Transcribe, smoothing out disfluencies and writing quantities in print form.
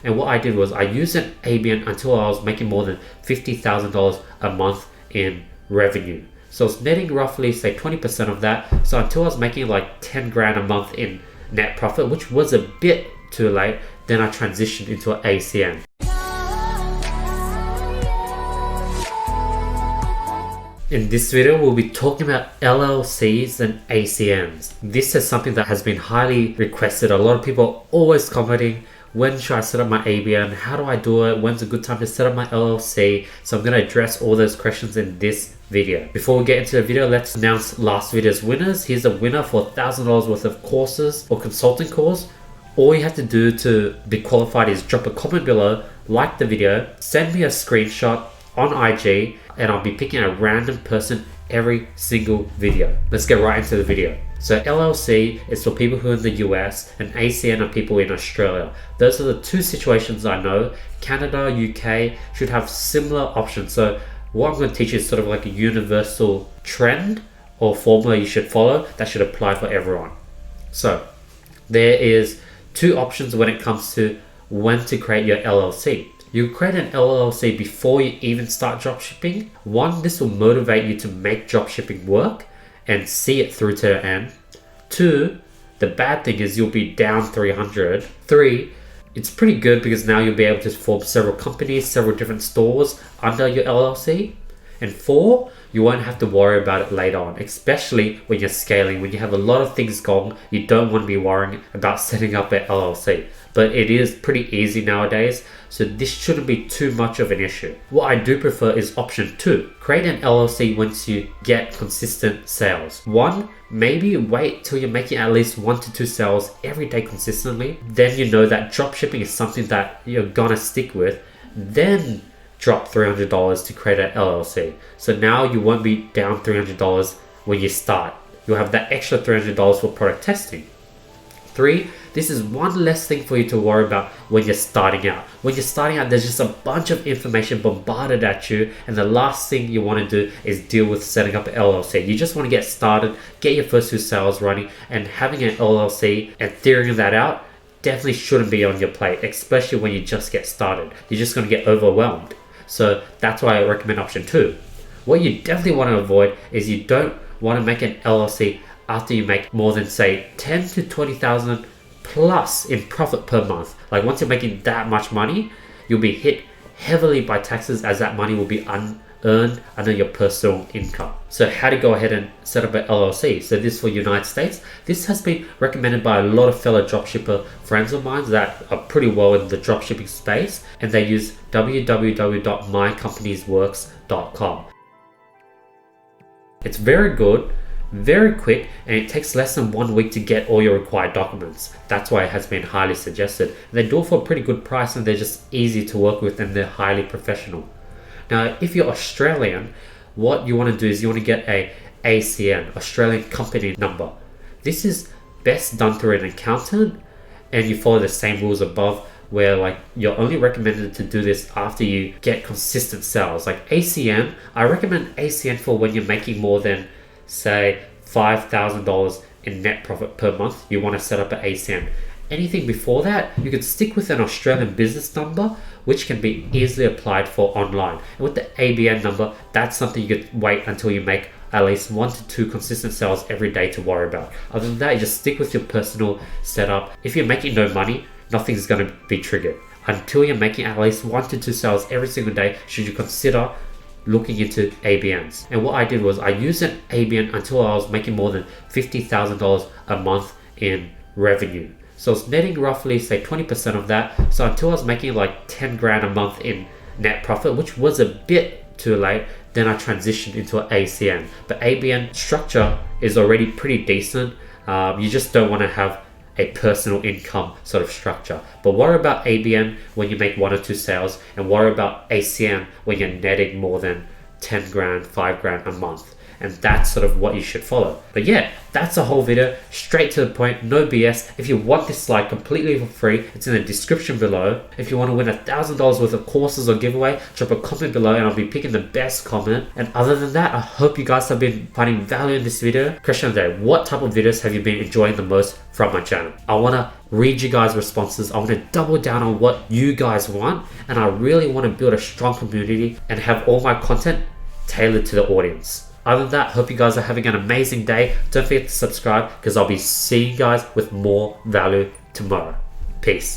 And what I did was I used an ABN until I was making more than $50,000 a month in revenue. So it's netting roughly say 20% of that. So until I was making like 10 grand a month in net profit, which was a bit too late, then I transitioned into an ACN. In this video, we'll be talking about LLCs and ACNs. This is something that has been highly requested. A lot of people are always commenting, when should I set up my ABN? How do I do it? When's a good time to set up my LLC? So I'm going to address all those questions in this video. Before we get into the video, let's announce last video's winners. Here's a winner for $1,000 worth of courses or consulting course. All you have to do to be qualified is drop a comment below, like the video, send me a screenshot on IG, and I'll be picking a random person every single video. Let's get right into the video. So LLC is for people who are in the US and ACN are people in Australia. Those are the two situations I know. Canada, UK should have similar options. So what I'm going to teach you is sort of like a universal trend or formula you should follow that should apply for everyone. So there is two options when it comes to when to create your LLC. You create an LLC before you even start dropshipping. One, this will motivate you to make dropshipping work and see it through to the end. Two, the bad thing is you'll be down 300. Three, it's pretty good because now you'll be able to form several companies, several different stores under your LLC. And four, you won't have to worry about it later on, especially when you're scaling. When you have a lot of things going, you don't want to be worrying about setting up an LLC. But it is pretty easy nowadays, so this shouldn't be too much of an issue. What I do prefer is option two. Create an LLC once you get consistent sales. One, maybe wait till you're making at least 1 to 2 sales every day consistently. Then you know that dropshipping is something that you're gonna stick with. Then drop $300 to create an LLC. So now you won't be down $300 when you start. You'll have that extra $300 for product testing. Three, this is one less thing for you to worry about when you're starting out. When you're starting out, there's just a bunch of information bombarded at you, and the last thing you want to do is deal with setting up an LLC. You just want to get started, get your first 2 sales running, and having an LLC and figuring that out definitely shouldn't be on your plate, especially when you just get started. You're just going to get overwhelmed. So that's why I recommend option 2. What you definitely want to avoid is you don't want to make an LLC after you make more than say 10 to 20,000 plus in profit per month. Like once you're making that much money, you'll be hit heavily by taxes as that money will be unearned under your personal income. So how to go ahead and set up an LLC. So this for United States. This has been recommended by a lot of fellow dropshipper friends of mine that are pretty well in the dropshipping space, and they use www.mycompaniesworks.com. It's very good, very quick, and it takes less than 1 week to get all your required documents. That's why it has been highly suggested. They do it for a pretty good price, and they're just easy to work with, and they're highly professional. Now, if you're Australian, what you want to do is you want to get a ACN, Australian Company Number. This is best done through an accountant, and you follow the same rules above, where like you're only recommended to do this after you get consistent sales. Like ACN, I recommend ACN for when you're making more than say $5,000 in net profit per month. You want to set up an ACN. Anything before that, you can stick with an Australian business number, which can be easily applied for online. And with the ABN number, that's something you could wait until you make at least 1 to 2 consistent sales every day to worry about. Other than that, you just stick with your personal setup. If you're making no money, nothing's going to be triggered. Until you're making at least 1 to 2 sales every single day, should you consider looking into ABNs. And what I did was I used an ABN until I was making more than $50,000 a month in revenue. So it's netting roughly say 20% of that. So until I was making like 10 grand a month in net profit, which was a bit too late, then I transitioned into an ACN. But ABN structure is already pretty decent. You just don't want to have a personal income sort of structure. But worry about ABN when you make 1 or 2 sales, and worry about ACN when you're netting more than 10 grand, 5 grand a month. and that's sort of what you should follow. But yeah, that's the whole video, straight to the point, no BS. If you want this slide completely for free, it's in the description below. If you want to win $1,000 worth of courses or giveaway, drop a comment below and I'll be picking the best comment. And other than that, I hope you guys have been finding value in this video. Question of the day, what type of videos have you been enjoying the most from my channel? I want to read you guys' responses. I want to double down on what you guys want, and I really want to build a strong community and have all my content tailored to the audience. Other than that, hope you guys are having an amazing day. Don't forget to subscribe because I'll be seeing you guys with more value tomorrow. Peace.